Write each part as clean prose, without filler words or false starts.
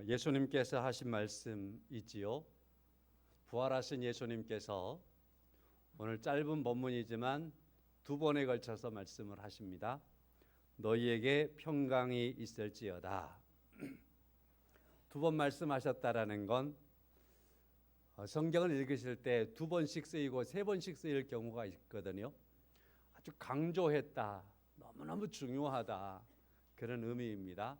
예수님께서 하신 말씀이지요. 부활하신 예수님께서 오늘 짧은 본문이지만 두 번에 걸쳐서 말씀을 하십니다. 너희에게 평강이 있을지어다. 두 번 말씀하셨다라는 건 성경을 읽으실 때 두 번씩 쓰이고 세 번씩 쓰일 경우가 있거든요. 아주 강조했다, 너무너무 중요하다, 그런 의미입니다.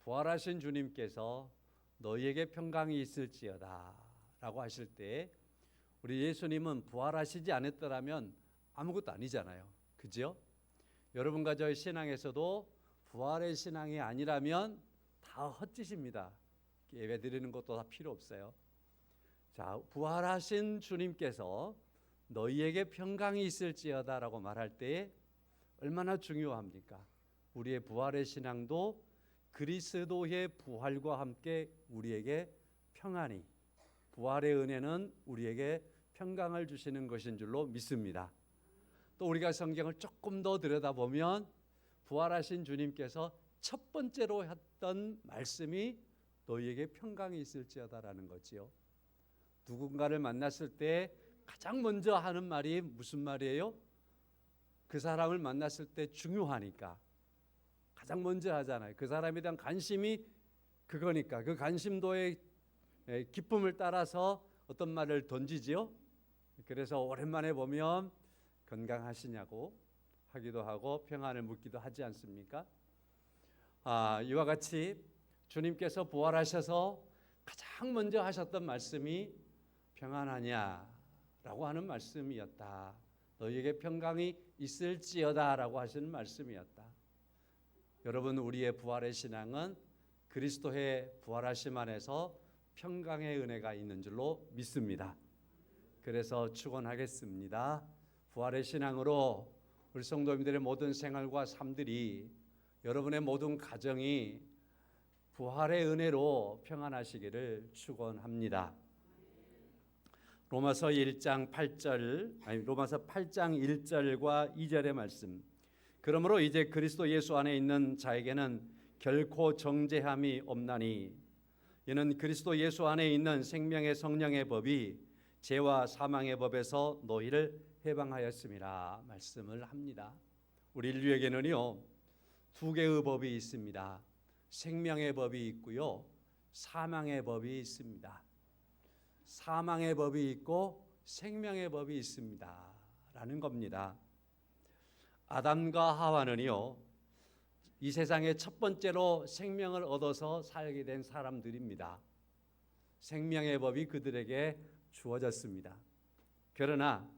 부활하신 주님께서 너희에게 평강이 있을지어다 라고 하실 때 우리 예수님은 부활하시지 않았더라면 아무것도 아니잖아요. 그죠? 여러분과 저의 신앙에서도 부활의 신앙이 아니라면 다 헛짓입니다. 예배 드리는 것도 다 필요 없어요. 자, 부활하신 주님께서 너희에게 평강이 있을지어다 라고 말할 때 얼마나 중요합니까? 우리의 부활의 신앙도 그리스도의 부활과 함께 우리에게 평안이, 부활의 은혜는 우리에게 평강을 주시는 것인 줄로 믿습니다. 또 우리가 성경을 조금 더 들여다보면 부활하신 주님께서 첫 번째로 했던 말씀이 너희에게 평강이 있을지어다라는 거지요. 누군가를 만났을 때 가장 먼저 하는 말이 무슨 말이에요? 그 사람을 만났을 때 중요하니까 가장 먼저 하잖아요. 그 사람에 대한 관심이 그거니까 그 관심도의 기쁨을 따라서 어떤 말을 던지지요. 그래서 오랜만에 보면 건강하시냐고 하기도 하고 평안을 묻기도 하지 않습니까? 이와 같이 주님께서 부활하셔서 가장 먼저 하셨던 말씀이 평안하냐라고 하는 말씀이었다. 너희에게 평강이 있을지어다라고 하시는 말씀이었다. 여러분, 우리의 부활의 신앙은 그리스도의 부활하심 안에서 평강의 은혜가 있는 줄로 믿습니다. 그래서 축원하겠습니다. 부활의 신앙으로 우리 성도님들의 모든 생활과 삶들이, 여러분의 모든 가정이 부활의 은혜로 평안하시기를 축원합니다. 로마서 8장 1절과 2절의 말씀. 그러므로 이제 그리스도 예수 안에 있는 자에게는 결코 정죄함이 없나니 이는 그리스도 예수 안에 있는 생명의 성령의 법이 죄와 사망의 법에서 너희를 해방하였음이라 말씀을 합니다. 우리 인류에게는요, 두 개의 법이 있습니다. 생명의 법이 있고요, 사망의 법이 있습니다. 사망의 법이 있고 생명의 법이 있습니다 라는 겁니다. 아담과 하와는요, 이 세상에 첫 번째로 생명을 얻어서 살게 된 사람들입니다. 생명의 법이 그들에게 주어졌습니다. 그러나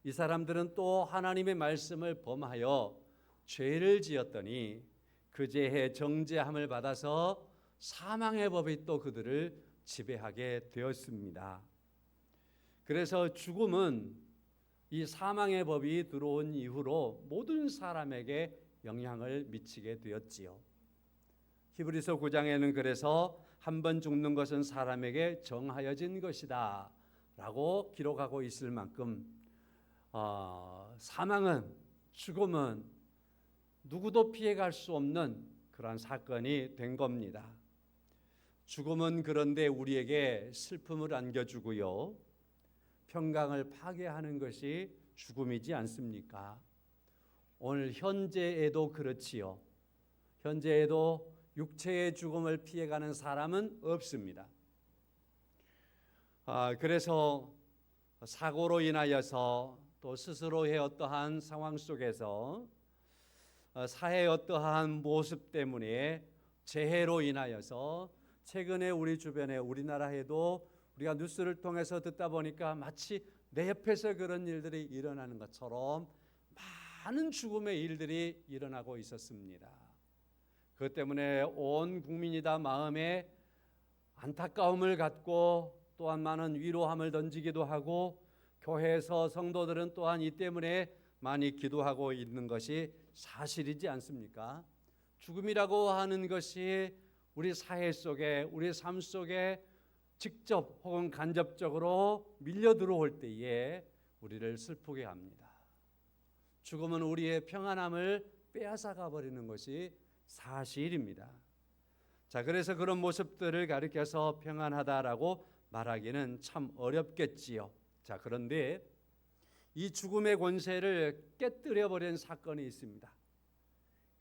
이 사람들은 또 하나님의 말씀을 범하여 죄를 지었더니 그 죄의 정죄함을 받아서 사망의 법이 또 그들을 지배하게 되었습니다. 그래서 죽음은 이 사망의 법이 들어온 이후로 모든 사람에게 영향을 미치게 되었지요. 히브리서 9장에는 그래서 한 번 죽는 것은 사람에게 정하여진 것이다 라고 기록하고 있을 만큼 사망은, 죽음은 누구도 피해갈 수 없는 그러한 사건이 된 겁니다. 죽음은 그런데 우리에게 슬픔을 안겨주고요, 평강을 파괴하는 것이 죽음이지 않습니까? 오늘 현재에도 그렇지요. 현재에도 육체의 죽음을 피해가는 사람은 없습니다. 그래서 사고로 인하여서 또 스스로의 어떠한 상황 속에서 사회의 어떠한 모습 때문에 재해로 인하여서 최근에 우리 주변에 우리나라에도 우리가 뉴스를 통해서 듣다 보니까 마치 내 옆에서 그런 일들이 일어나는 것처럼 많은 죽음의 일들이 일어나고 있었습니다. 그것 때문에 온 국민이 다 마음에 안타까움을 갖고 또한 많은 위로함을 던지기도 하고, 교회에서 성도들은 또한 이 때문에 많이 기도하고 있는 것이 사실이지 않습니까? 죽음이라고 하는 것이 우리 사회 속에, 우리 삶 속에 직접 혹은 간접적으로 밀려 들어올 때에 우리를 슬프게 합니다. 죽음은 우리의 평안함을 빼앗아가 버리는 것이 사실입니다. 자, 그래서 그런 모습들을 가리켜서 평안하다라고 말하기는 참 어렵겠지요. 자, 그런데 이 죽음의 권세를 깨뜨려 버린 사건이 있습니다.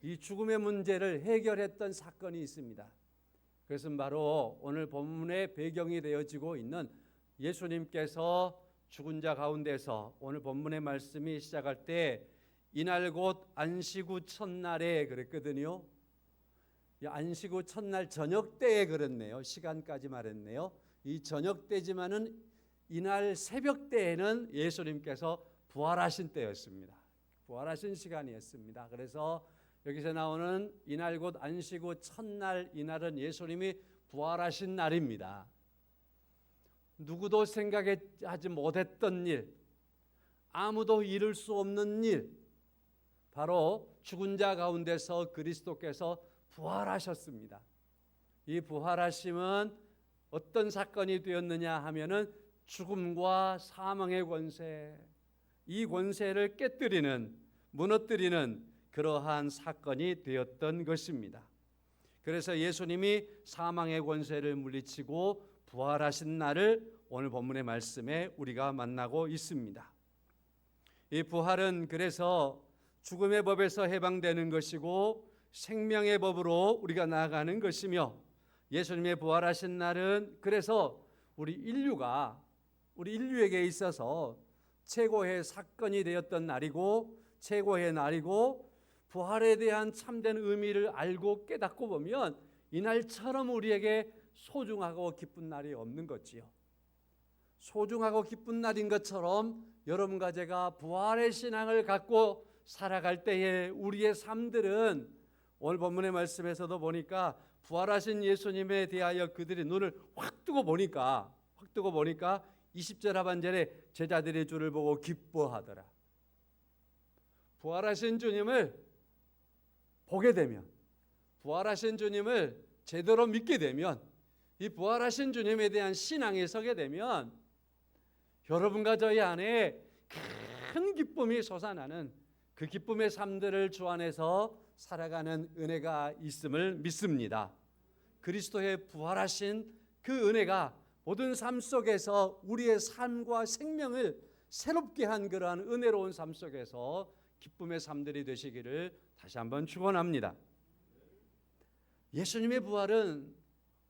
이 죽음의 문제를 해결했던 사건이 있습니다. 그것은 바로 오늘 본문의 배경이 되어지고 있는 예수님께서 죽은 자 가운데서 오늘 본문의 말씀이 시작할 때 이날 곧 안식 후 첫날에 그랬거든요. 안식 후 첫날 저녁 때에 그랬네요. 시간까지 말했네요. 이 저녁 때지만은 이날 새벽 때에는 예수님께서 부활하신 때였습니다. 부활하신 시간이었습니다. 그래서 여기서 나오는 이날 곧 안식 후 첫날, 이날은 예수님이 부활하신 날입니다. 누구도 생각하지 못했던 일, 아무도 이룰 수 없는 일, 바로 죽은 자 가운데서 그리스도께서 부활하셨습니다. 이 부활하심은 어떤 사건이 되었느냐 하면은 죽음과 사망의 권세, 이 권세를 깨뜨리는, 무너뜨리는 그러한 사건이 되었던 것입니다. 그래서 예수님이 사망의 권세를 물리치고 부활하신 날을 오늘 본문의 말씀에 우리가 만나고 있습니다. 이 부활은 그래서 죽음의 법에서 해방되는 것이고 생명의 법으로 우리가 나아가는 것이며, 예수님의 부활하신 날은 그래서 우리 인류에게 있어서 최고의 사건이 되었던 날이고 최고의 날이고, 부활에 대한 참된 의미를 알고 깨닫고 보면 이날처럼 우리에게 소중하고 기쁜 날이 없는 거지요. 소중하고 기쁜 날인 것처럼 여러분과 제가 부활의 신앙을 갖고 살아갈 때에 우리의 삶들은 오늘 본문의 말씀에서도 보니까 부활하신 예수님에 대하여 그들이 눈을 확 뜨고 보니까 20절 하반절에 제자들이 주를 보고 기뻐하더라. 부활하신 주님을 보게 되면, 부활하신 주님을 제대로 믿게 되면, 이 부활하신 주님에 대한 신앙에 서게 되면 여러분과 저희 안에 큰 기쁨이 솟아나는, 그 기쁨의 삶들을 주 안에서 살아가는 은혜가 있음을 믿습니다. 그리스도의 부활하신 그 은혜가 모든 삶 속에서 우리의 삶과 생명을 새롭게 한 그러한 은혜로운 삶 속에서 기쁨의 삶들이 되시기를 다시 한번 축원합니다. 예수님의 부활은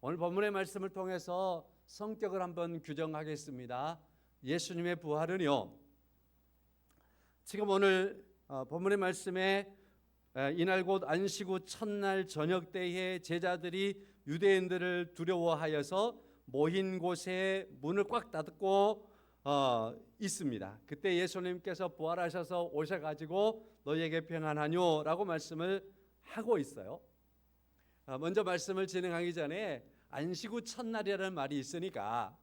오늘 본문의 말씀을 통해서 성격을 한번 규정하겠습니다. 예수님의 부활은요, 지금 오늘 본문의 말씀에 이날 곧 안식 후 첫날 저녁 때에 제자들이 유대인들을 두려워하여서 모인 곳에 문을 꽉 닫고 있습니다. 그때 예수님께서 부활하셔서 오셔가지고 너희에게 평안하뇨라고 말씀을 하고 있어요. 먼저 말씀을 진행하기 전에 안식 후 첫날이라는 말이 있으니까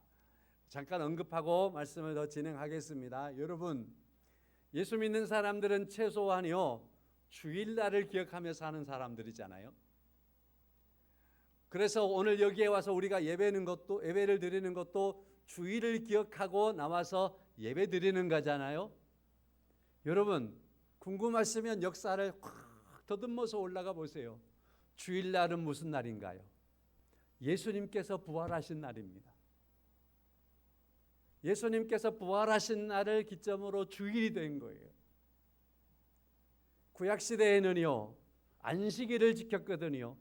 잠깐 언급하고 말씀을 더 진행하겠습니다. 여러분, 예수 믿는 사람들은 최소한요 주일날을 기억하며 사는 사람들이잖아요. 그래서 오늘 여기에 와서 우리가 예배를 드리는 것도 주일을 기억하고 나와서 예배 드리는 거잖아요. 여러분, 궁금하시면 역사를 확 더듬어서 올라가 보세요. 주일날은 무슨 날인가요? 예수님께서 부활하신 날입니다. 예수님께서 부활하신 날을 기점으로 주일이 된 거예요. 구약시대에는요 안식일을 지켰거든요.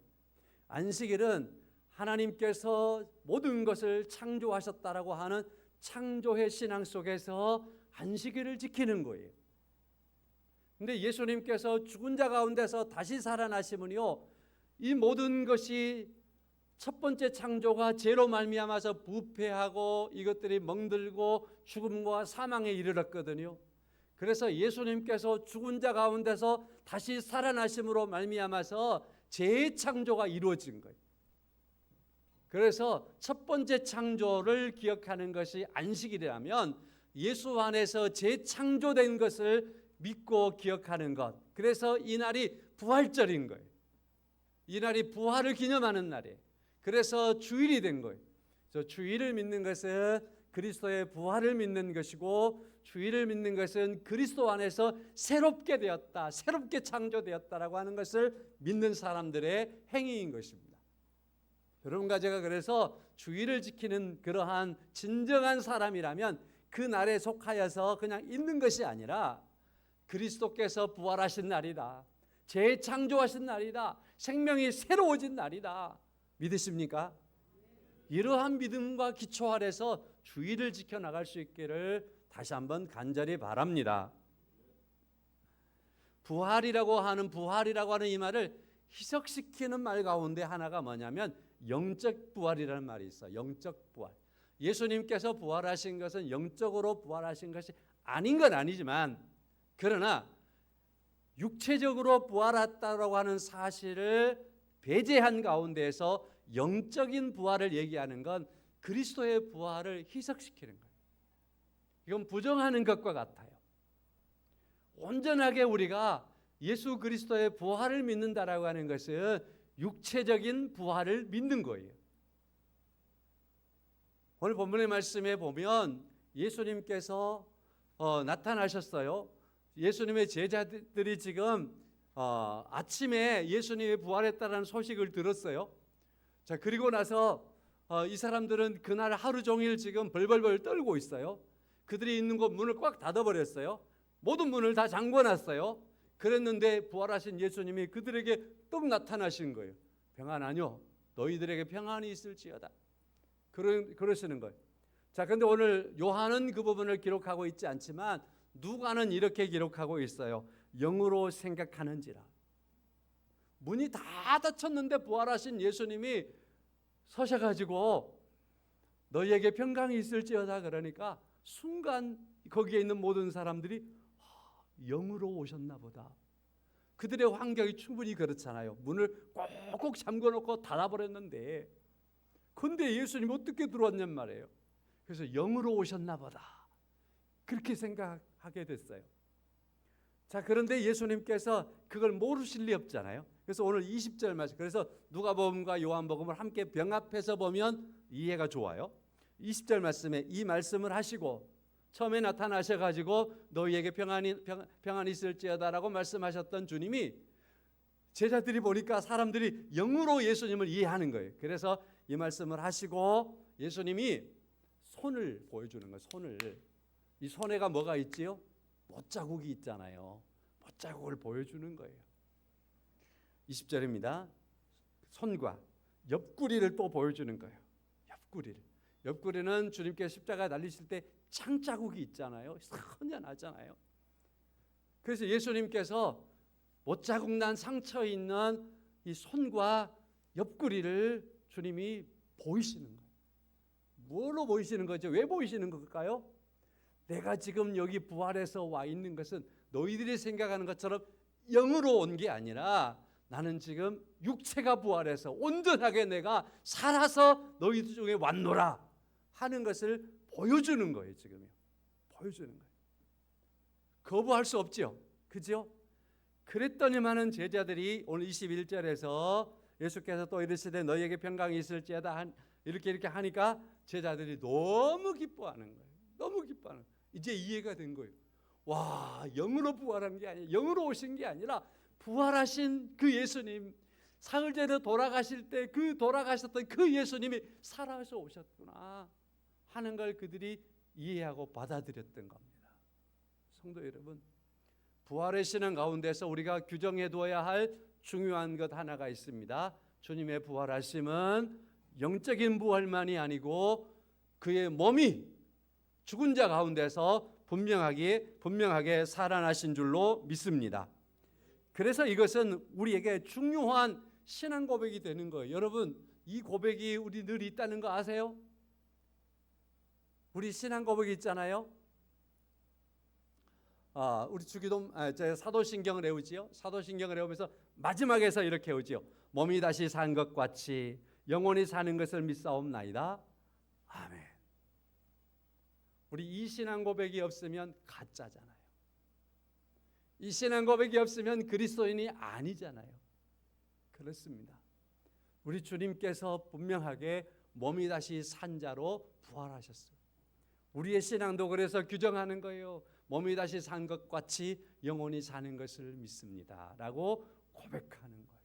안식일은 하나님께서 모든 것을 창조하셨다라고 하는 창조의 신앙 속에서 안식일을 지키는 거예요. 근데 예수님께서 죽은 자 가운데서 다시 살아나시면요 이 모든 것이 첫 번째 창조가 죄로 말미암아서 부패하고 이것들이 멍들고 죽음과 사망에 이르렀거든요. 그래서 예수님께서 죽은 자 가운데서 다시 살아나심으로 말미암아서 재창조가 이루어진 거예요. 그래서 첫 번째 창조를 기억하는 것이 안식일이라면 예수 안에서 재창조된 것을 믿고 기억하는 것, 그래서 이날이 부활절인 거예요. 이날이 부활을 기념하는 날이에요. 그래서 주일이 된 거예요. 주일을 믿는 것은 그리스도의 부활을 믿는 것이고, 주일을 믿는 것은 그리스도 안에서 새롭게 되었다, 새롭게 창조되었다라고 하는 것을 믿는 사람들의 행위인 것입니다. 여러분과 제가 그래서 주의를 지키는 그러한 진정한 사람이라면 그 날에 속하여서 그냥 있는 것이 아니라 그리스도께서 부활하신 날이다, 재창조하신 날이다, 생명이 새로워진 날이다. 믿으십니까? 이러한 믿음과 기초 아래서 주의를 지켜나갈 수 있기를 다시 한번 간절히 바랍니다. 부활이라고 하는 이 말을 희석시키는 말 가운데 하나가 뭐냐면 영적 부활이라는 말이 있어요. 영적 부활. 예수님께서 부활하신 것은 영적으로 부활하신 것이 아닌 건 아니지만, 그러나 육체적으로 부활했다고 하는 사실을 배제한 가운데에서 영적인 부활을 얘기하는 건 그리스도의 부활을 희석시키는 거예요. 이건 부정하는 것과 같아요. 온전하게 우리가 예수 그리스도의 부활을 믿는다라고 하는 것은 육체적인 부활을 믿는 거예요. 오늘 본문의 말씀에 보면 예수님께서 나타나셨어요. 예수님의 제자들이 지금 아침에 예수님이 부활했다는 소식을 들었어요. 자, 그리고 나서 이 사람들은 그날 하루 종일 지금 벌벌벌 떨고 있어요. 그들이 있는 곳 문을 꽉 닫아버렸어요. 모든 문을 다 잠궈놨어요. 그랬는데 부활하신 예수님이 그들에게 또 나타나신 거예요. 평안하뇨? 너희들에게 평안이 있을지어다. 그러시는 거예요. 자, 그런데 오늘 요한은 그 부분을 기록하고 있지 않지만 누가는 이렇게 기록하고 있어요. 영으로 생각하는지라. 문이 다 닫혔는데 부활하신 예수님이 서셔가지고 너희에게 평강이 있을지어다 그러니까 순간 거기에 있는 모든 사람들이 영으로 오셨나 보다. 그들의 환경이 충분히 그렇잖아요. 문을 꼭꼭 잠궈놓고 닫아버렸는데 근데 예수님이 어떻게 들어왔냔 말이에요. 그래서 영으로 오셨나 보다 그렇게 생각하게 됐어요. 자, 그런데 예수님께서 그걸 모르실 리 없잖아요. 그래서 오늘 20절 말씀, 그래서 누가복음과 요한복음을 함께 병합해서 보면 이해가 좋아요. 20절 말씀에 이 말씀을 하시고 처음에 나타나셔가지고 너희에게 평안이 있을지어다라고 말씀하셨던 주님이 제자들이 보니까 사람들이 영으로 예수님을 이해하는 거예요. 그래서 이 말씀을 하시고 예수님이 손을 보여주는 거예요. 손을. 이 손에가 뭐가 있지요? 못자국이 있잖아요. 못자국을 보여주는 거예요. 20절입니다. 손과 옆구리를 또 보여주는 거예요. 옆구리는 주님께서 십자가 날리실 때 창자국이 있잖아요. 선연하잖아요. 그래서 예수님께서 못자국 난 상처 있는 이 손과 옆구리를 주님이 보이시는 거예요. 뭐로 보이시는 거죠? 왜 보이시는 걸까요? 내가 지금 여기 부활해서 와 있는 것은 너희들이 생각하는 것처럼 영으로 온 게 아니라 나는 지금 육체가 부활해서 온전하게 내가 살아서 너희들 중에 왔노라 하는 것을 보여주는 거예요. 지금요. 보여주는 거예요. 거부할 수 없죠. 그죠? 그랬더니만은 제자들이 오늘 21절에서 예수께서 또 이르시되 너희에게 평강이 있을지어다 이렇게 하니까 제자들이 너무 기뻐하는 거예요. 너무 기뻐하는 거예요. 이제 이해가 된 거예요. 와, 영으로 부활한 게 아니라 영으로 오신 게 아니라 부활하신 그 예수님, 사흘째로 돌아가실 때 그 돌아가셨던 그 예수님이 살아서 오셨구나 하는 걸 그들이 이해하고 받아들였던 겁니다. 성도 여러분, 부활의 신앙 가운데서 우리가 규정해 두어야 할 중요한 것 하나가 있습니다. 주님의 부활하심은 영적인 부활만이 아니고 그의 몸이 죽은 자 가운데서 분명하게 살아나신 줄로 믿습니다. 그래서 이것은 우리에게 중요한 신앙 고백이 되는 거예요. 여러분, 이 고백이 우리 늘 있다는 거 아세요? 우리 신앙 고백이 있잖아요. 우리 주기도 사도신경을 외우지요. 사도신경을 외우면서 마지막에서 이렇게 외우지요. 몸이 다시 산 것 같이 영원히 사는 것을 믿사옵나이다. 아멘. 우리 이 신앙 고백이 없으면 가짜잖아요. 이 신앙 고백이 없으면 그리스도인이 아니잖아요. 그렇습니다. 우리 주님께서 분명하게 몸이 다시 산 자로 부활하셨어요. 우리의 신앙도 그래서 규정하는 거예요. 몸이 다시 산 것 같이 영원히 사는 것을 믿습니다 라고 고백하는 거예요.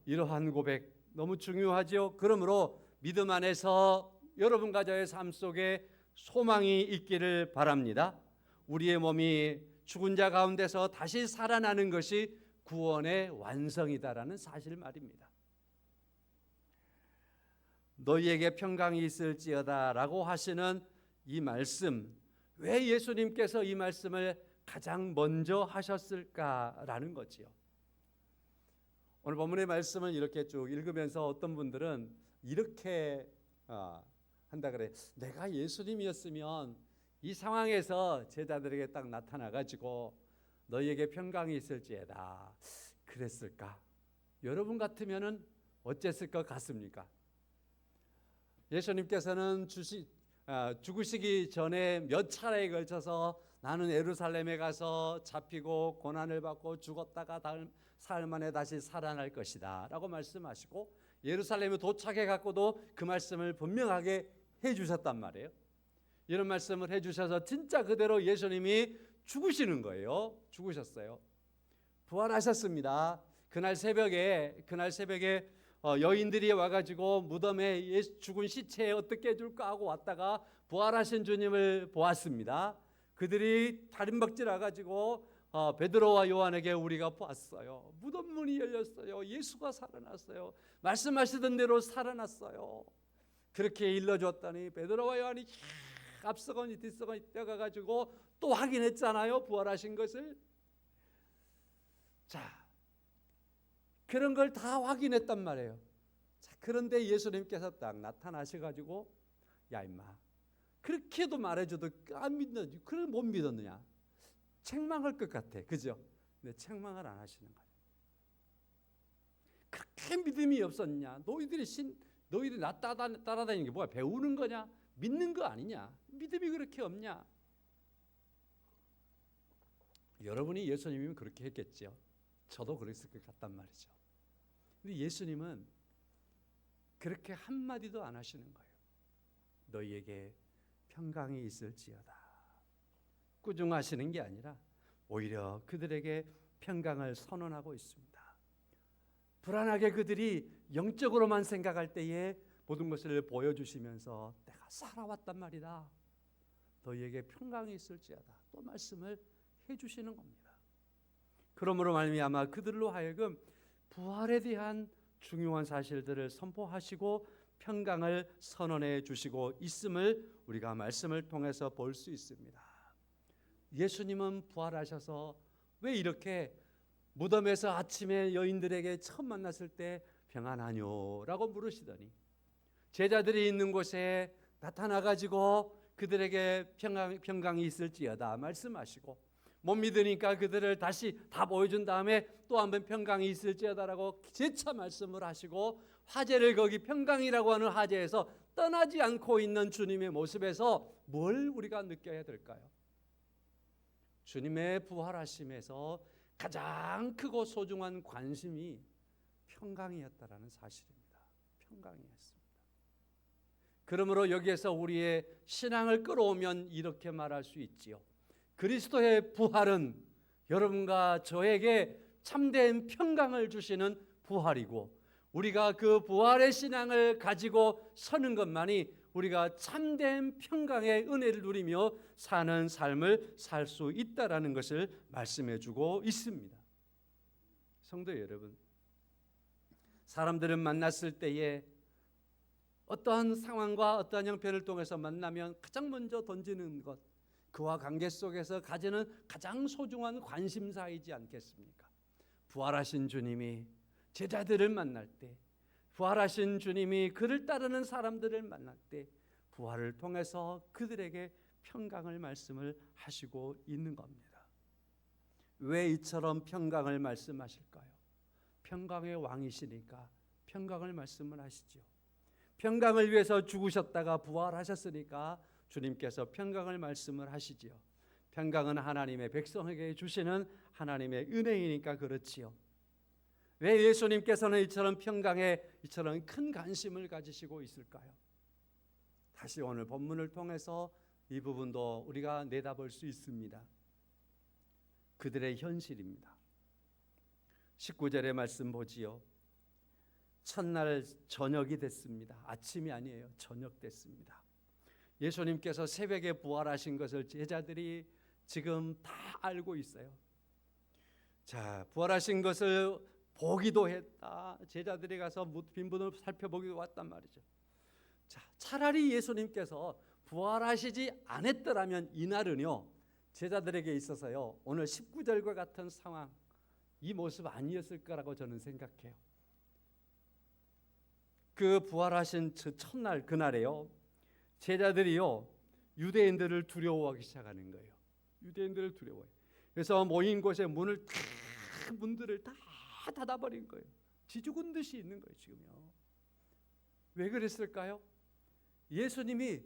이러한 고백 너무 중요하죠. 그러므로 믿음 안에서 여러분과 저의 삶 속에 소망이 있기를 바랍니다. 우리의 몸이 죽은 자 가운데서 다시 살아나는 것이 구원의 완성이다라는 사실 말입니다. 너희에게 평강이 있을지어다 라고 하시는 이 말씀, 왜 예수님께서 이 말씀을 가장 먼저 하셨을까라는 거지요. 오늘 본문의 말씀을 이렇게 쭉 읽으면서 어떤 분들은 이렇게 한다 그래. 내가 예수님이었으면 이 상황에서 제자들에게 딱 나타나 가지고 너희에게 평강이 있을지어다 그랬을까? 여러분 같으면은 어쨌을 것 같습니까? 예수님께서는 죽으시기 전에 몇 차례에 걸쳐서 나는 예루살렘에 가서 잡히고 고난을 받고 죽었다가 사흘 만에 다시 살아날 것이다 라고 말씀하시고, 예루살렘에 도착해 갖고도 그 말씀을 분명하게 해주셨단 말이에요. 이런 말씀을 해주셔서 진짜 그대로 예수님이 죽으시는 거예요. 죽으셨어요. 부활하셨습니다. 그날 새벽에 여인들이 와가지고 무덤에 죽은 시체에 어떻게 해줄까 하고 왔다가 부활하신 주님을 보았습니다. 그들이 다림박질 와가지고 베드로와 요한에게 우리가 보았어요. 무덤 문이 열렸어요. 예수가 살아났어요. 말씀하시던 대로 살아났어요. 그렇게 일러줬더니 베드로와 요한이 앞서거니 뒤서거니 뛰어가가지고 또 확인했잖아요. 부활하신 것을. 자, 그런 걸 다 확인했단 말이에요. 자, 그런데 예수님께서 딱 나타나셔가지고 야 임마, 그렇게도 말해줘도 안 믿는지, 그걸 못 믿었느냐? 책망할 것 같아, 그죠? 근데 책망을 안 하시는 거예요. 그렇게 믿음이 없었냐? 너희들이 나 따라다니는 게 뭐야? 배우는 거냐? 믿는 거 아니냐? 믿음이 그렇게 없냐? 여러분이 예수님이면 그렇게 했겠죠. 저도 그랬을 것 같단 말이죠. 근데 예수님은 그렇게 한마디도 안 하시는 거예요. 너희에게 평강이 있을지어다. 꾸중하시는 게 아니라 오히려 그들에게 평강을 선언하고 있습니다. 불안하게 그들이 영적으로만 생각할 때에 모든 것을 보여주시면서 내가 살아왔단 말이다. 너희에게 평강이 있을지어다. 또 말씀을 해주시는 겁니다. 그러므로 말미암아 그들로 하여금 부활에 대한 중요한 사실들을 선포하시고 평강을 선언해 주시고 있음을 우리가 말씀을 통해서 볼 수 있습니다. 예수님은 부활하셔서 왜 이렇게 무덤에서 아침에 여인들에게 처음 만났을 때 평안하뇨? 라고 물으시더니 제자들이 있는 곳에 나타나가지고 그들에게 평강이 있을지어다 말씀하시고, 못 믿으니까 그들을 다시 다 보여준 다음에 또 한번 평강이 있을지어다라고 재차 말씀을 하시고, 화제를 거기 평강이라고 하는 화제에서 떠나지 않고 있는 주님의 모습에서 뭘 우리가 느껴야 될까요? 주님의 부활하심에서 가장 크고 소중한 관심이 평강이었다라는 사실입니다. 평강이었습니다. 그러므로 여기에서 우리의 신앙을 끌어오면 이렇게 말할 수 있지요. 그리스도의 부활은 여러분과 저에게 참된 평강을 주시는 부활이고, 우리가 그 부활의 신앙을 가지고 서는 것만이 우리가 참된 평강의 은혜를 누리며 사는 삶을 살 수 있다라는 것을 말씀해 주고 있습니다. 성도 여러분, 사람들을 만났을 때에 어떠한 상황과 어떠한 형편을 통해서 만나면 가장 먼저 던지는 것, 그와 관계 속에서 가지는 가장 소중한 관심사이지 않겠습니까? 부활하신 주님이 제자들을 만날 때, 부활하신 주님이 그를 따르는 사람들을 만날 때 부활을 통해서 그들에게 평강을 말씀을 하시고 있는 겁니다. 왜 이처럼 평강을 말씀하실까요? 평강의 왕이시니까 평강을 말씀을 하시죠. 평강을 위해서 죽으셨다가 부활하셨으니까 주님께서 평강을 말씀을 하시지요. 평강은 하나님의 백성에게 주시는 하나님의 은혜이니까 그렇지요. 왜 예수님께서는 이처럼 평강에 이처럼 큰 관심을 가지시고 있을까요? 다시 오늘 본문을 통해서 이 부분도 우리가 내다볼 수 있습니다. 그들의 현실입니다. 19절의 말씀 보지요. 첫날 저녁이 됐습니다. 아침이 아니에요. 저녁 됐습니다. 예수님께서 새벽에 부활하신 것을 제자들이 지금 다 알고 있어요. 자, 부활하신 것을 보기도 했다. 제자들이 가서 빈분을 살펴보기도 왔단 말이죠. 자, 차라리 예수님께서 부활하시지 않았더라면 이날은요, 제자들에게 있어서요, 오늘 19절과 같은 상황, 이 모습 아니었을 거라고 저는 생각해요. 그 부활하신 첫날 그날에요, 제자들이요, 유대인들을 두려워하기 시작하는 거예요. 유대인들을 두려워해요. 그래서 모인 곳에 문들을 다 닫아버린 거예요. 지죽은 듯이 있는 거예요, 지금요. 왜 그랬을까요? 예수님이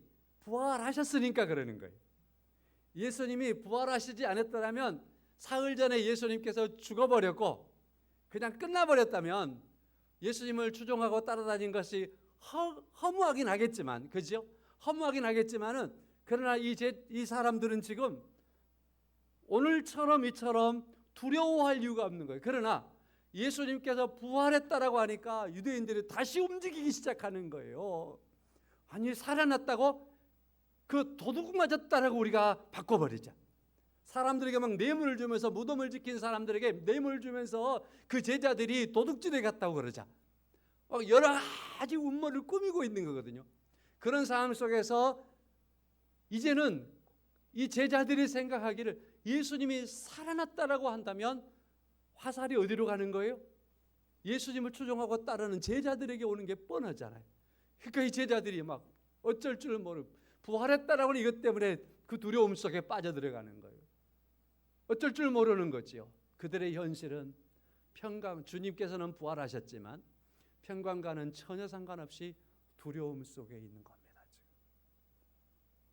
부활하셨으니까 그러는 거예요. 예수님이 부활하시지 않았더라면 사흘 전에 예수님께서 죽어버렸고 그냥 끝나버렸다면 예수님을 추종하고 따라다닌 것이 허무하긴 하겠지만, 그죠? 허무하긴 하겠지만은, 그러나 이 사람들은 지금 오늘처럼 이처럼 두려워할 이유가 없는 거예요. 그러나 예수님께서 부활했다라고 하니까 유대인들이 다시 움직이기 시작하는 거예요. 아니, 살아났다고? 그 도둑 맞았다라고 우리가 바꿔버리자. 사람들에게 막 뇌물을 주면서, 무덤을 지킨 사람들에게 뇌물을 주면서 그 제자들이 도둑질에 갔다고 그러자. 여러 가지 음모를 꾸미고 있는 거거든요. 그런 상황 속에서 이제는 이 제자들이 생각하기를 예수님이 살아났다라고 한다면 화살이 어디로 가는 거예요? 예수님을 추종하고 따르는 제자들에게 오는 게 뻔하잖아요. 그러니까 이 제자들이 막 어쩔 줄 모르고 부활했다라고 하는 이것 때문에 그 두려움 속에 빠져들어가는 거예요. 어쩔 줄 모르는 거지요. 그들의 현실은 주님께서는 부활하셨지만 평강과는 전혀 상관없이 두려움 속에 있는 겁니다. 지금.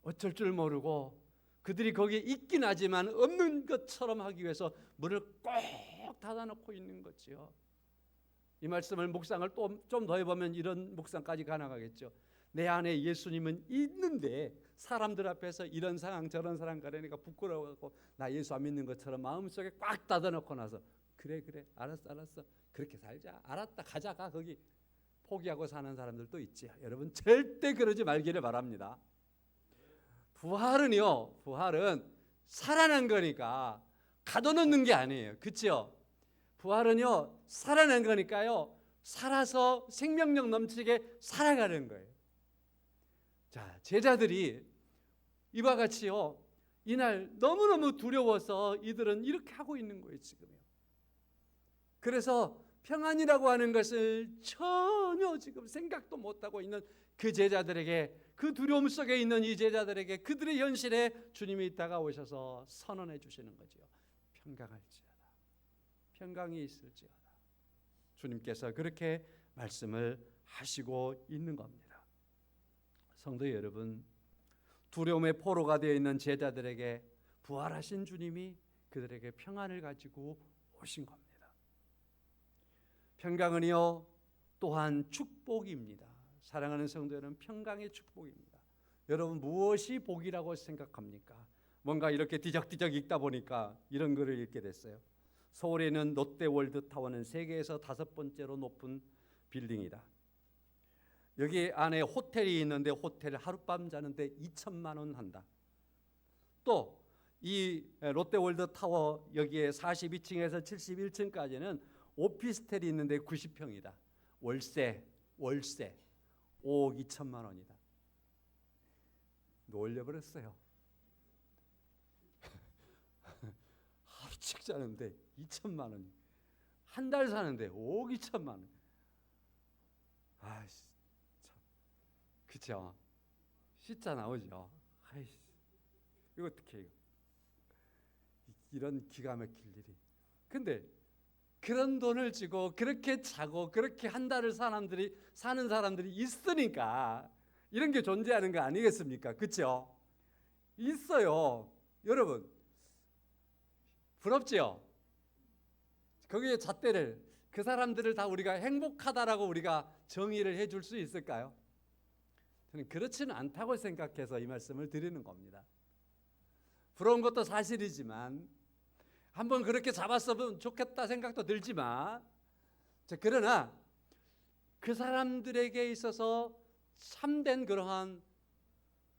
어쩔 줄 모르고 그들이 거기에 있긴 하지만 없는 것처럼 하기 위해서 문을 꼭 닫아놓고 있는 거지요. 이 말씀을 묵상을 또 좀 더 해보면 이런 묵상까지 가능하겠죠. 내 안에 예수님은 있는데 사람들 앞에서 이런 상황 저런 상황 가려니까 부끄러워하고 나 예수 안 믿는 것처럼 마음속에 꽉 닫아놓고 나서 그래 알았어 그렇게 살자, 알았다 가자 거기 포기하고 사는 사람들도 있지. 여러분 절대 그러지 말기를 바랍니다. 부활은 살아난 거니까 가둬놓는 게 아니에요. 그렇죠? 부활은요 살아난 거니까요 살아서 생명력 넘치게 살아가는 거예요. 자, 제자들이 이와 같이요 이날 너무너무 두려워서 이들은 이렇게 하고 있는 거예요 지금요. 그래서 평안이라고 하는 것을 전혀 지금 생각도 못하고 있는 그 제자들에게, 그 두려움 속에 있는 이 제자들에게 그들의 현실에 주님이 다가오셔서 선언해 주시는 거죠. 평강할지어다, 평강이 있을지어다. 주님께서 그렇게 말씀을 하시고 있는 겁니다. 성도 여러분, 두려움의 포로가 되어 있는 제자들에게 부활하신 주님이 그들에게 평안을 가지고 오신 겁니다. 평강은요 또한 축복입니다. 사랑하는 성도 여러분, 평강의 축복입니다. 여러분 무엇이 복이라고 생각합니까? 뭔가 이렇게 뒤적뒤적 읽다 보니까 이런 글을 읽게 됐어요. 서울에 있는 롯데월드타워는 세계에서 5번째로 높은 빌딩이다. 여기 안에 호텔이 있는데 호텔 하룻밤 자는데 2천만 원 한다. 또 이 롯데월드타워 여기에 42층에서 71층까지는 오피스텔이 있는데 90평이다. 월세 5억 2천만 원이다. 놀려버렸어요. 하루씩 자는데 2천만 원, 한 달 사는데 5억 2천만 원. 아이씨, 참, 그죠? 씻자 나오죠. 아이씨, 이거 어떻게 해요? 이런 기가 막힐 일이. 근데 그런 돈을 주고 그렇게 자고 그렇게 한 달을 사는 사람들이 있으니까 이런 게 존재하는 거 아니겠습니까? 그렇죠? 있어요. 여러분 부럽지요? 거기에 잣대를, 그 사람들을 다 우리가 행복하다라고 우리가 정의를 해줄 수 있을까요? 저는 그렇지는 않다고 생각해서 이 말씀을 드리는 겁니다. 부러운 것도 사실이지만 한번 그렇게 잡았으면 좋겠다 생각도 들지만, 그러나 그 사람들에게 있어서 참된 그러한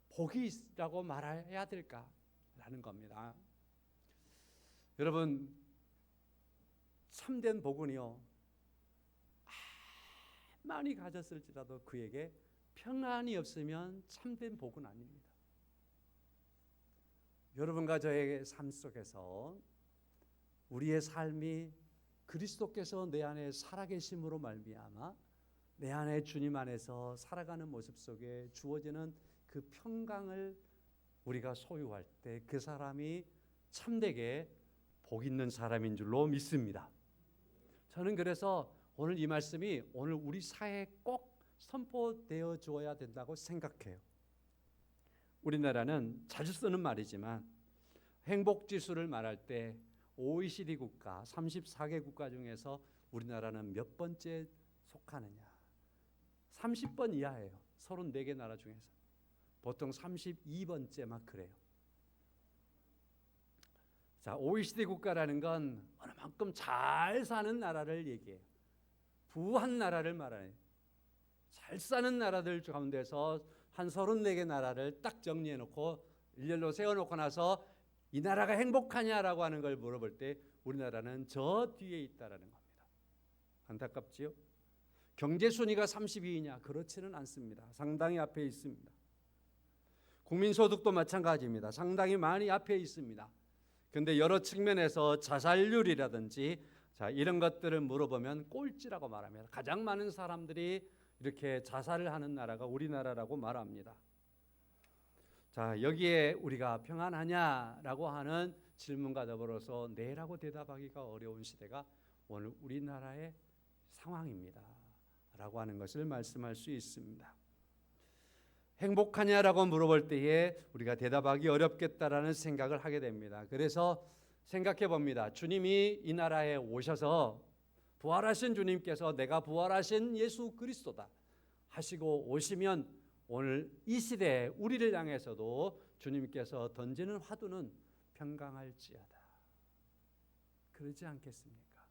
복이라고 말해야 될까라는 겁니다. 여러분, 참된 복은요, 많이 가졌을지라도 그에게 평안이 없으면 참된 복은 아닙니다. 여러분과 저의 삶 속에서 우리의 삶이 그리스도께서 내 안에 살아계심으로 말미암아 내 안에 주님 안에서 살아가는 모습 속에 주어지는 그 평강을 우리가 소유할 때 그 사람이 참되게 복 있는 사람인 줄로 믿습니다. 저는 그래서 오늘 이 말씀이 오늘 우리 사회에 꼭 선포되어 주어야 된다고 생각해요. 우리나라는 자주 쓰는 말이지만 행복지수를 말할 때 OECD 국가 34개 국가 중에서 우리나라는 몇 번째 속하느냐? 30번 이하예요. 34개 나라 중에서. 보통 32번째 막 그래요. 자, OECD 국가라는 건 어느 만큼 잘 사는 나라를 얘기해요. 부한 나라를 말하는, 잘 사는 나라들 가운데서 한 34개 나라를 딱 정리해 놓고 일렬로 세워 놓고 나서 이 나라가 행복하냐라고 하는 걸 물어볼 때 우리나라는 저 뒤에 있다라는 겁니다. 안타깝지요? 경제 순위가 32위냐? 그렇지는 않습니다. 상당히 앞에 있습니다. 국민소득도 마찬가지입니다. 상당히 많이 앞에 있습니다. 그런데 여러 측면에서 자살률이라든지 이런 것들을 물어보면 꼴찌라고 말합니다. 가장 많은 사람들이 이렇게 자살을 하는 나라가 우리나라라고 말합니다. 자, 여기에 우리가 평안하냐라고 하는 질문과 더불어서 네라고 대답하기가 어려운 시대가 오늘 우리나라의 상황입니다. 라고 하는 것을 말씀할 수 있습니다. 행복하냐라고 물어볼 때에 우리가 대답하기 어렵겠다라는 생각을 하게 됩니다. 그래서 생각해 봅니다. 주님이 이 나라에 오셔서 부활하신 주님께서 내가 부활하신 예수 그리스도다 하시고 오시면 오늘 이 시대에 우리를 향해서도 주님께서 던지는 화두는 평강할지어다. 그러지 않겠습니까?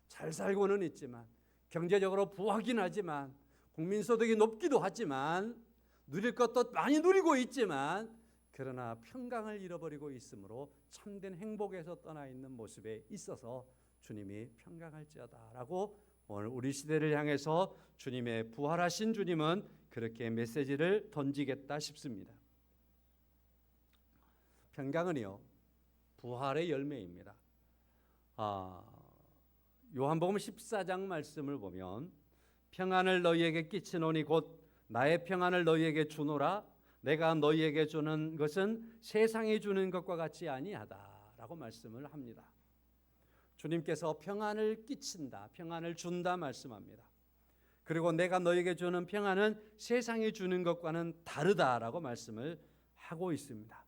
잘 살고는 있지만 경제적으로 부하긴 하지만 국민소득이 높기도 하지만 누릴 것도 많이 누리고 있지만 그러나 평강을 잃어버리고 있으므로 참된 행복에서 떠나 있는 모습에 있어서 주님이 평강할지어다라고 오늘 우리 시대를 향해서 주님의 부활하신 주님은 그렇게 메시지를 던지겠다 싶습니다. 평강은요 부활의 열매입니다. 요한복음 14장 말씀을 보면 평안을 너희에게 끼치노니 곧 나의 평안을 너희에게 주노라. 내가 너희에게 주는 것은 세상이 주는 것과 같지 아니하다라고 말씀을 합니다. 주님께서 평안을 끼친다, 평안을 준다 말씀합니다. 그리고 내가 너희에게 주는 평안은 세상이 주는 것과는 다르다라고 말씀을 하고 있습니다.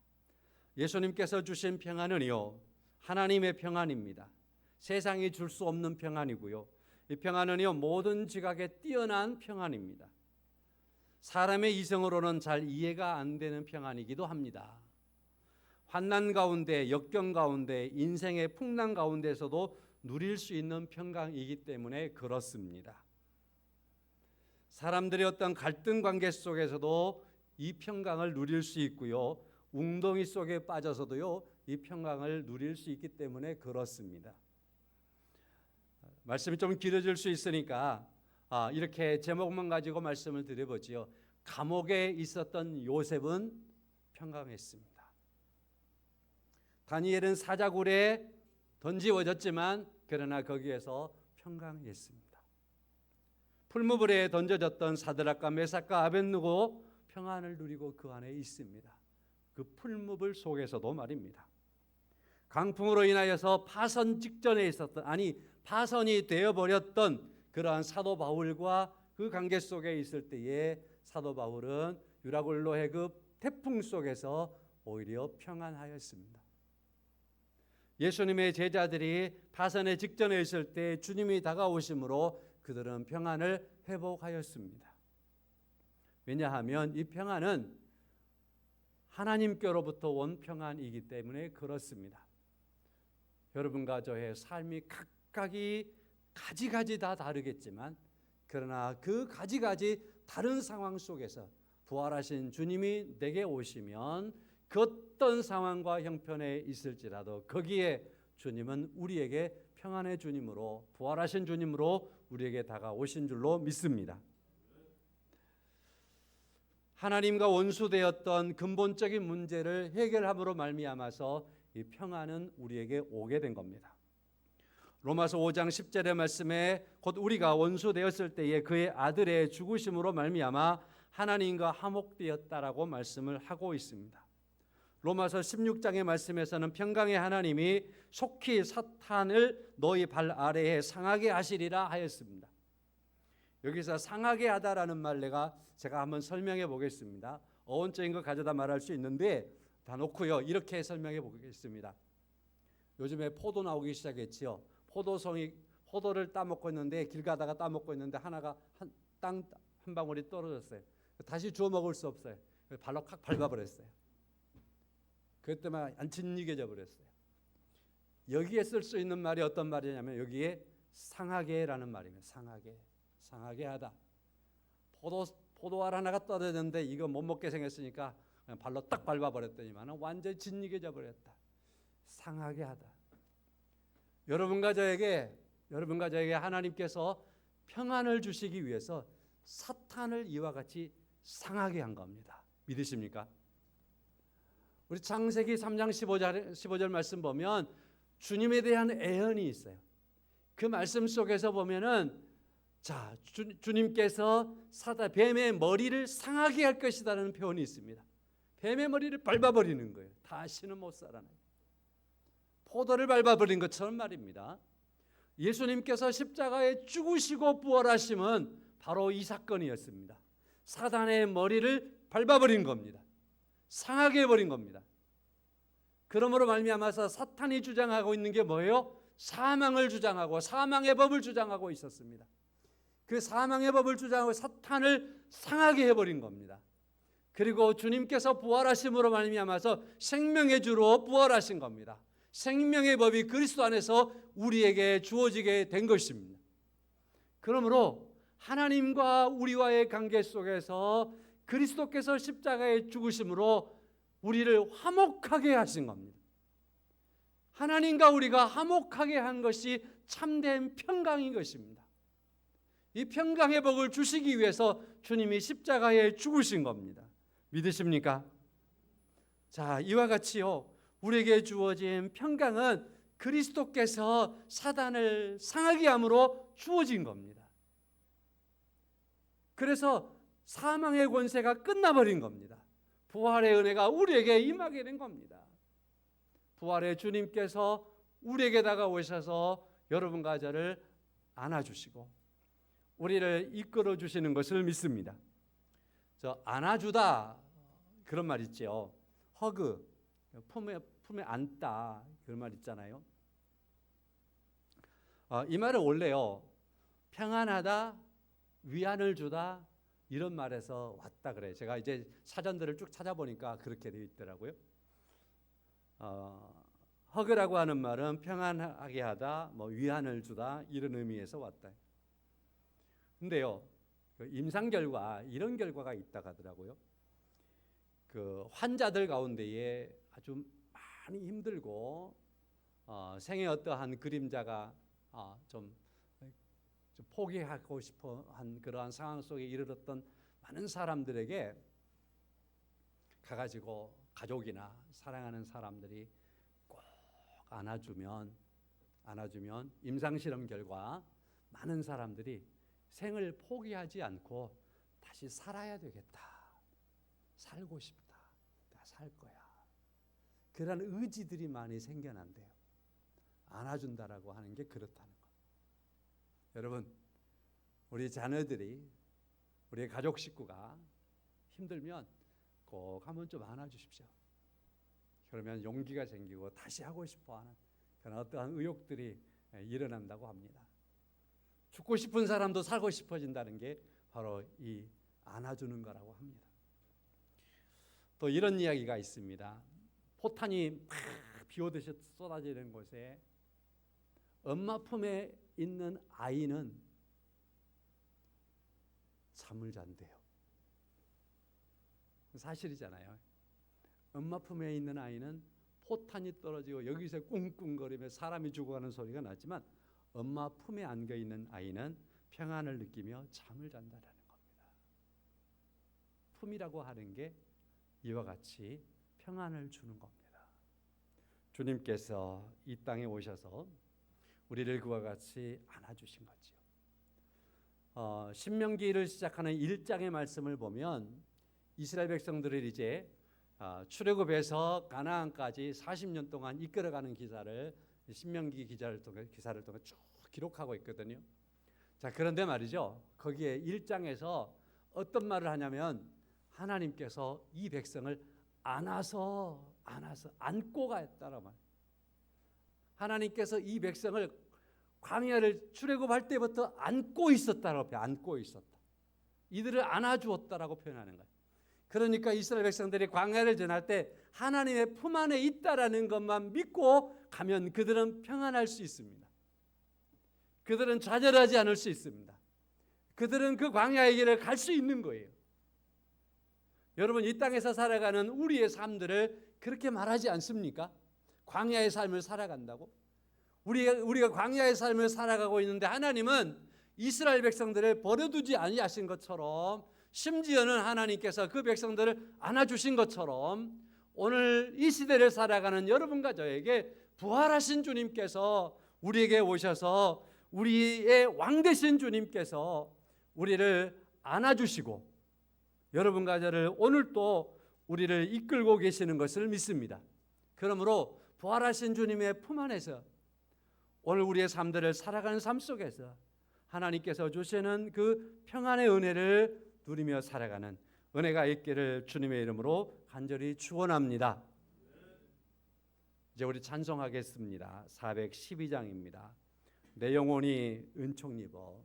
예수님께서 주신 평안은요 하나님의 평안입니다. 세상이 줄 수 없는 평안이고요. 이 평안은요 모든 지각에 뛰어난 평안입니다. 사람의 이성으로는 잘 이해가 안 되는 평안이기도 합니다. 환난 가운데, 역경 가운데, 인생의 풍랑 가운데서도 누릴 수 있는 평강이기 때문에 그렇습니다. 사람들의 어떤 갈등 관계 속에서도 이 평강을 누릴 수 있고요. 웅덩이 속에 빠져서도요. 이 평강을 누릴 수 있기 때문에 그렇습니다. 말씀이 좀 길어질 수 있으니까 이렇게 제목만 가지고 말씀을 드려보지요. 감옥에 있었던 요셉은 평강했습니다. 다니엘은 사자굴에 던지워졌지만 그러나 거기에서 평강했습니다. 풀무불에 던져졌던 사드락과 메삭과 아벳느고 평안을 누리고 그 안에 있습니다. 그 풀무불 속에서도 말입니다. 강풍으로 인하여서 파선 직전에 있었던 파선이 되어버렸던 그러한 사도 바울과 그 관계 속에 있을 때에 사도 바울은 유라굴로 해급 태풍 속에서 오히려 평안하였습니다. 예수님의 제자들이 파선의 직전에 있을 때 주님이 다가오심으로 그들은 평안을 회복하였습니다. 왜냐하면 이 평안은 하나님께로부터 온 평안이기 때문에 그렇습니다. 여러분과 저의 삶이 각각이 가지가지 다 다르겠지만 그러나 그 가지가지 다른 상황 속에서 부활하신 주님이 내게 오시면 그 어떤 상황과 형편에 있을지라도 거기에 주님은 우리에게 평안의 주님으로, 부활하신 주님으로 우리에게 다가오신 줄로 믿습니다. 하나님과 원수되었던 근본적인 문제를 해결함으로 말미암아서 이 평안은 우리에게 오게 된 겁니다. 로마서 5장 10절의 말씀에 곧 우리가 원수되었을 때에 그의 아들의 죽으심으로 말미암아 하나님과 화목되었다라고 말씀을 하고 있습니다. 로마서 16장의 말씀에서는 평강의 하나님이 속히 사탄을 너희 발 아래에 상하게 하시리라 하였습니다. 여기서 상하게 하다라는 말 제가 한번 설명해 보겠습니다. 어원적인 거 가져다 말할 수 있는데 다 놓고요. 이렇게 설명해 보겠습니다. 요즘에 포도 나오기 시작했지요. 포도를 따먹고 있는데 길 가다가 따먹고 있는데 하나가 한 방울이 떨어졌어요. 다시 주워 먹을 수 없어요. 발로 칵 밟아버렸어요. 그것 때문에 안 짓이겨져 버렸어요. 여기에 쓸 수 있는 말이 어떤 말이냐면 여기에 상하게라는 말입니다. 상하게 하다. 포도알 하나가 떨어졌는데 이거 못 먹게 생겼으니까 그냥 발로 딱 밟아버렸더니만 완전히 짓이겨져 버렸다. 상하게 하다. 여러분과 저에게 하나님께서 평안을 주시기 위해서 사탄을 이와 같이 상하게 한 겁니다. 믿으십니까? 우리 창세기 3장 15절 말씀 보면 주님에 대한 애언이 있어요. 그 말씀 속에서 보면은 주님께서 뱀의 머리를 상하게 할 것이다라는 표현이 있습니다. 뱀의 머리를 밟아버리는 거예요. 다시는 못 살아나요. 포도를 밟아버린 것처럼 말입니다. 예수님께서 십자가에 죽으시고 부활하심은 바로 이 사건이었습니다. 사단의 머리를 밟아버린 겁니다. 상하게 해버린 겁니다. 그러므로 말미암아서 사탄이 주장하고 있는 게 뭐예요? 사망을 주장하고 사망의 법을 주장하고 있었습니다. 그 사망의 법을 주장하고 사탄을 상하게 해버린 겁니다. 그리고 주님께서 부활하심으로 말미암아서 생명의 주로 부활하신 겁니다. 생명의 법이 그리스도 안에서 우리에게 주어지게 된 것입니다. 그러므로 하나님과 우리와의 관계 속에서 그리스도께서 십자가에 죽으심으로 우리를 화목하게 하신 겁니다. 하나님과 우리가 화목하게 한 것이 참된 평강인 것입니다. 이 평강의 복을 주시기 위해서 주님이 십자가에 죽으신 겁니다. 믿으십니까? 자, 이와 같이요, 우리에게 주어진 평강은 그리스도께서 사단을 상하게 함으로 주어진 겁니다. 그래서 사망의 권세가 끝나버린 겁니다. 부활의 은혜가 우리에게 임하게 된 겁니다. 부활의 주님께서 우리에게 다가오셔서 여러분과 저를 안아주시고 우리를 이끌어 주시는 것을 믿습니다. 안아주다 그런 말 있죠. 허그, 품에 안다 그런 말 있잖아요. 이 말은 원래요, 평안하다, 위안을 주다 이런 말에서 왔다 그래요. 제가 이제 사전들을 쭉 찾아보니까 그렇게 되어 있더라고요. 허그라고 하는 말은 평안하게 하다, 위안을 주다 이런 의미에서 왔다. 근데요, 임상 결과 이런 결과가 있다고 하더라고요. 그 환자들 가운데에 아주 많이 힘들고 생의 어떠한 그림자가 좀 포기하고 싶어 한 그러한 상황 속에 이르렀던 많은 사람들에게 가가지고 가족이나 사랑하는 사람들이 꼭 안아주면 임상실험 결과 많은 사람들이 생을 포기하지 않고 다시 살아야 되겠다, 살고 싶다, 나 살 거야, 그런 의지들이 많이 생겨난대요. 안아준다라고 하는 게 그렇다는 거. 여러분, 우리 자녀들이, 우리 가족 식구가 힘들면 꼭 한번 좀 안아주십시오. 그러면 용기가 생기고 다시 하고 싶어하는 그런 어떠한 의욕들이 일어난다고 합니다. 죽고 싶은 사람도 살고 싶어진다는 게 바로 이 안아주는 거라고 합니다. 또 이런 이야기가 있습니다. 포탄이 막 비오듯이 쏟아지는 곳에 엄마 품에 있는 아이는 잠을 잔대요. 사실이잖아요. 엄마 품에 있는 아이는 포탄이 떨어지고 여기서 꿍꿍거리며 사람이 죽어가는 소리가 나지만 엄마 품에 안겨 있는 아이는 평안을 느끼며 잠을 잔다라는 겁니다. 품이라고 하는 게 이와 같이 평안을 주는 겁니다. 주님께서 이 땅에 오셔서 우리를 그와 같이 안아주신 거지요. 신명기를 시작하는 1장의 말씀을 보면 이스라엘 백성들을 이제 출애굽에서 가나안까지 40년 동안 이끌어가는 기사를 신명기 기사를 통해 쭉 기록하고 있거든요. 자, 그런데 말이죠. 거기에 1장에서 어떤 말을 하냐면 하나님께서 이 백성을 안아서 안고 가였다라 말. 하나님께서 이 백성을 광야를 출애굽할 때부터 안고 있었다라고 안고 있었다. 이들을 안아주었다라고 표현하는 거예요. 그러니까 이스라엘 백성들이 광야를 지날 때 하나님의 품 안에 있다라는 것만 믿고 가면 그들은 평안할 수 있습니다. 그들은 좌절하지 않을 수 있습니다. 그들은 그 광야의 길을 갈 수 있는 거예요. 여러분, 이 땅에서 살아가는 우리의 삶들을 그렇게 말하지 않습니까? 광야의 삶을 살아간다고? 우리가 광야의 삶을 살아가고 있는데 하나님은 이스라엘 백성들을 버려두지 아니하신 것처럼, 심지어는 하나님께서 그 백성들을 안아주신 것처럼 오늘 이 시대를 살아가는 여러분과 저에게 부활하신 주님께서 우리에게 오셔서 우리의 왕 되신 주님께서 우리를 안아주시고 여러분과 저를 오늘도 우리를 이끌고 계시는 것을 믿습니다. 그러므로 부활하신 주님의 품 안에서 오늘 우리의 삶들을 살아가는 삶 속에서 하나님께서 주시는 그 평안의 은혜를 누리며 살아가는 은혜가 있기를 주님의 이름으로 간절히 축원합니다. 이제 우리 찬송하겠습니다. 412장입니다. 내 영혼이 은총 입어